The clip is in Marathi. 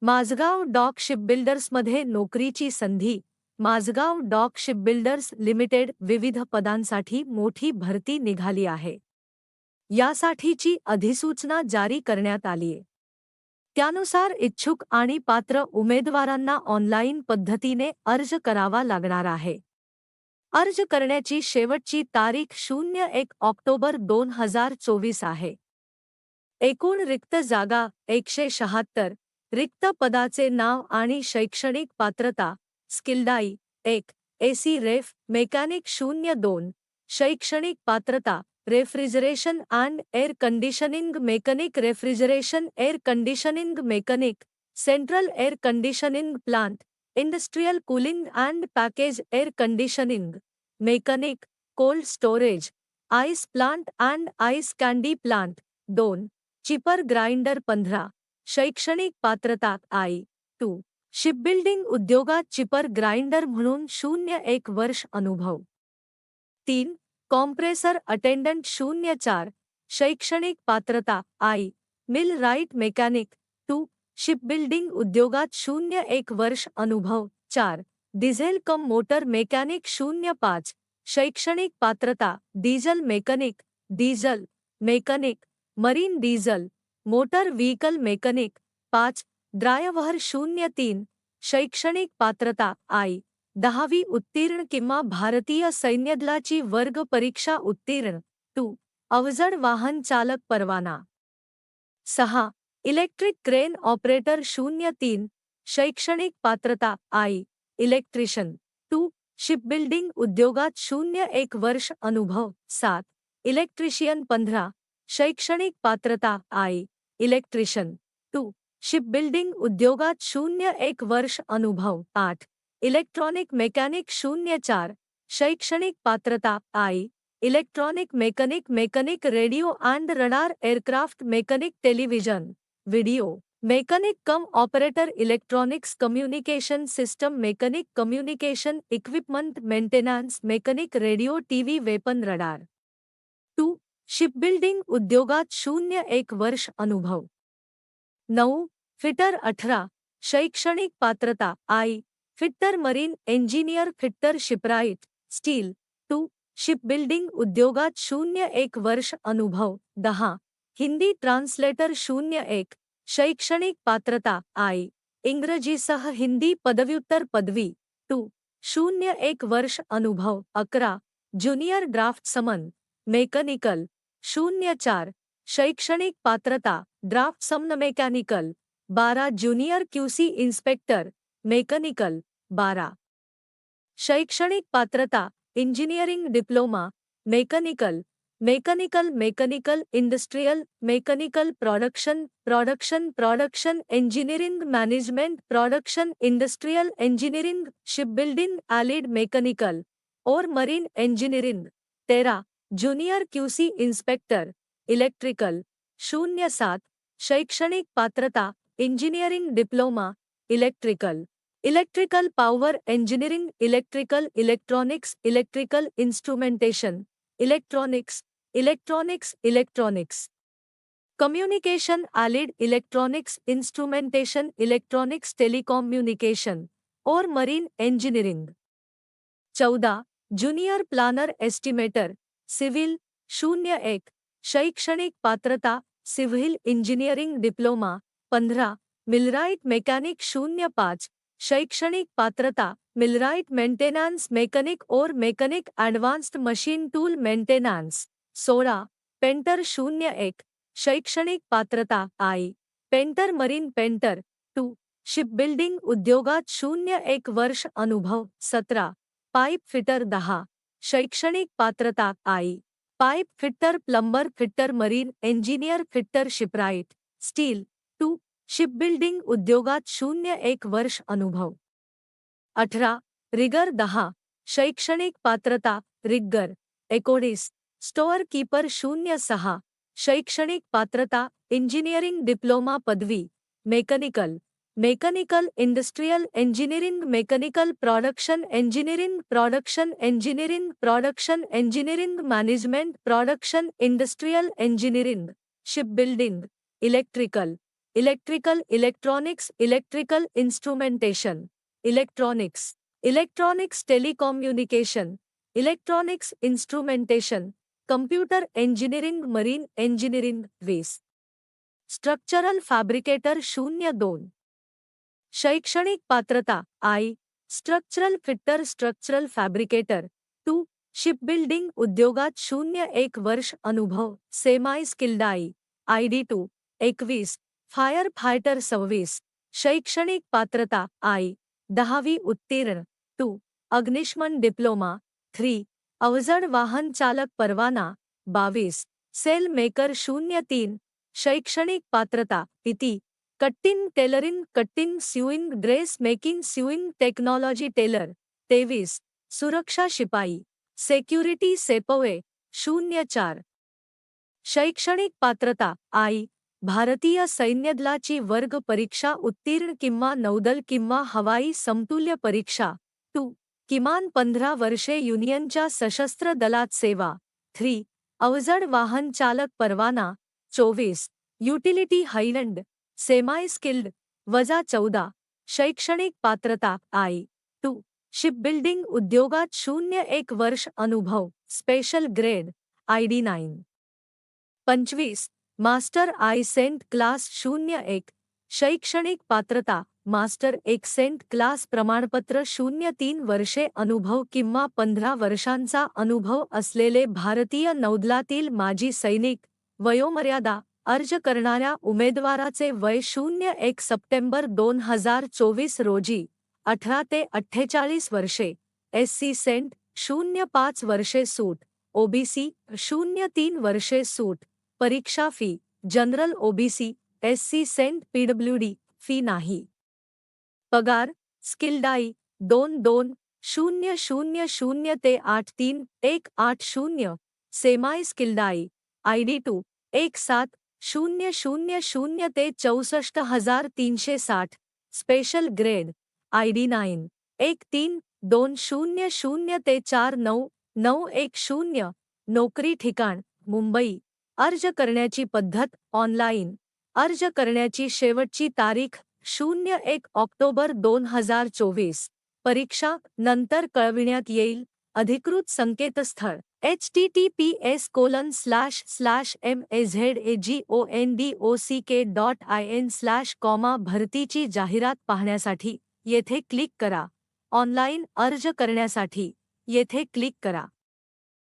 माझगाव डॉक शिपबिल्डर्समध्ये नोकरीची संधी. माझगाव डॉक शिपबिल्डर्स लिमिटेड विविध पदांसाठी मोठी भरती निघाली आहे. यासाठीची अधिसूचना जारी करण्यात आलीय. त्यानुसार इच्छुक आणि पात्र उमेदवारांना ऑनलाईन पद्धतीने अर्ज करावा लागणार आहे. अर्ज करण्याची शेवटची तारीख 01 ऑक्टोबर 2024 आहे. एकूण रिक्त जागा 176. रिक्त पदाचे नाव आणि शैक्षणिक पात्रता. स्किल्डाई 1. AC ref mechanic 02. शैक्षणिक पात्रता refrigeration and air conditioning mechanic refrigeration air conditioning mechanic central air conditioning plant industrial cooling and package air conditioning mechanic cold storage ice plant and ice candy plant 2. Cheaper grinder 15. शैक्षणिक पात्रता I2. शिपबिल्डिंग उद्योगात चिपर ग्राइंडर म्हणून 01 वर्ष अनुभव. 3. Compressor attendant 04. शैक्षणिक पात्रता I. Millwright mechanic 2. Shipbuilding उद्योगात 01 वर्ष अनुभव. 4. Diesel cum motor mechanic 05. शैक्षणिक पात्रता diesel mechanic diesel mechanic marine diesel motor vehicle mechanic 5. Driver 03. शैक्षणिक पात्रता I. 10वी उत्तीर्ण किंवा भारतीय सैन्यदलाची वर्ग परीक्षा उत्तीर्ण. 2. अवजड वाहन चालक परवाना. 6. Electric crane operator 03. शैक्षणिक पात्रता I. इलेक्ट्रिशियन 2. शिपबिल्डिंग उद्योगात 01 वर्ष अनुभव. 7. इलेक्ट्रिशियन 15. शैक्षणिक पात्रता I. इलेक्ट्रिशियन 2. शिपबिल्डिंग उद्योगात 01 वर्ष अनुभव. 8. Electronic mechanic 04. शैक्षणिक पात्रता I. Electronic mechanic mechanic radio and radar aircraft mechanic television video mechanic come operator electronics communication system mechanic communication equipment maintenance mechanic radio TV weapon radar. 2. Shipbuilding उद्योगात 01 वर्ष अनुभव. 9. फिटर 18. शैक्षणिक पात्रता I. Fitter marine engineer fitter shipwright steel 2. Shipbuilding उद्योगात 01 वर्ष अनुभव. 10. हिंदी ट्रान्सलेटर 01. शैक्षणिक पात्रता I. इंग्रजीसह हिंदी पदव्युत्तर पदवी 2. 01 वर्ष अनुभव. 11. Junior draftsman mechanical 04. शैक्षणिक पात्रता draftsman mechanical 12. Junior QC inspector mechanical 12. शैक्षणिक पात्रता engineering diploma mechanical mechanical mechanical industrial mechanical production engineering management production industrial engineering shipbuilding allied mechanical और marine engineering 13. Junior QC inspector electrical 07. शैक्षणिक पात्रता engineering diploma electrical power engineering electrical electronics electrical instrumentation electronics communication allied electronics instrumentation electronics telecommunication और marine engineering 14. Junior planner estimator civil 01. शैक्षणिक पात्रता civil engineering diploma 15. Millwright mechanic 05. शैक्षणिक पात्रता मिलराईट मेंटेनन्स मेकॅनिक और mechanic advanced machine tool maintenance 16. Painter 01. शैक्षणिक पात्रता I. Painter marine painter 2. Shipbuilding उद्योगात 01 वर्ष अनुभव. 17. Pipe fitter 10. शैक्षणिक पात्रता I. Pipe fitter plumber fitter marine engineer fitter shipwright steel 2. Shipbuilding उद्योगात 01 वर्ष अनुभव. 18. रिगर 10. शैक्षणिक पात्रता रिग्गर 19. Store keeper 06. शैक्षणिक पात्रता इंजिनिअरिंग डिप्लोमा पदवी mechanical industrial engineering mechanical production engineering management production industrial engineering shipbuilding electrical electrical electronics electrical instrumentation electronics electronics telecommunication electronics instrumentation computer engineering marine engineering 20 structural fabricator 02 शैक्षणिक पात्रता I structural fitter structural fabricator 2 shipbuilding उद्योगात 01 वर्ष अनुभव semi skilled ID 2 21 fire fighter 26 शैक्षणिक पात्रता आई 10वी उत्तीर्ण 2 अग्निशमन डिप्लोमा 3 अवजड वाहन चालक परवाना 22 सेल मेकर 03 शैक्षणिक पात्रता इति cutting tailoring cutting sewing dress making sewing technology tailor 23 सुरक्षा शिपाई सेक्युरिटी सेपवे 04 शैक्षणिक पात्रता आई भारतीय सैन्यदलाची वर्ग परीक्षा उत्तीर्ण किंवा नौदल किंवा हवाई समतुल्य परीक्षा 2 किमान 15 वर्षे युनियनच्या सशस्त्र दलात सेवा 3 अवजड वाहन चालक परवाना 24 युटिलिटी हायलंड सेमाई स्किल्ड वजा 14 शैक्षणिक पात्रता आई 2 शिपबिल्डिंग उद्योगात 01 वर्ष अनुभव special grade ID 9 25 master I sent class 01 शैक्षणिक पात्रता मास्टर एक सेंट क्लास प्रमाणपत्र 03 वर्षे अनुभव किंवा 15 वर्षांचा अनुभव असलेले भारतीय नौदलातील माजी सैनिक वयोमर्यादा अर्ज करणाऱ्या उमेदवाराचे वय 01 सप्टेंबर 2024 रोजी 18 ते 48 वर्षे एससी सेंट 05 वर्षे सूट ओबीसी 03 वर्षे सूट परीक्षा fee general OBC SC ST PWD fee नाही पगार स्किल्डाई 22,000 ते 83,180 सेमाई स्किल्डाई आयडी 2 17,000 ते 64,360 स्पेशल ग्रेड आयडी 9 13,200 ते 49,910 नोकरी ठिकाण मुंबई अर्ज करण्याची पद्धत ऑनलाईन अर्ज करण्याची शेवटची तारीख 01 ऑक्टोबर 2024 परीक्षा नंतर कळविण्यात येईल अधिकृत संकेतस्थळ https://mazagondok.in/, भरतीची जाहिरात पाहण्यासाठी येथे क्लिक करा ऑनलाईन अर्ज करण्यासाठी येथे क्लिक करा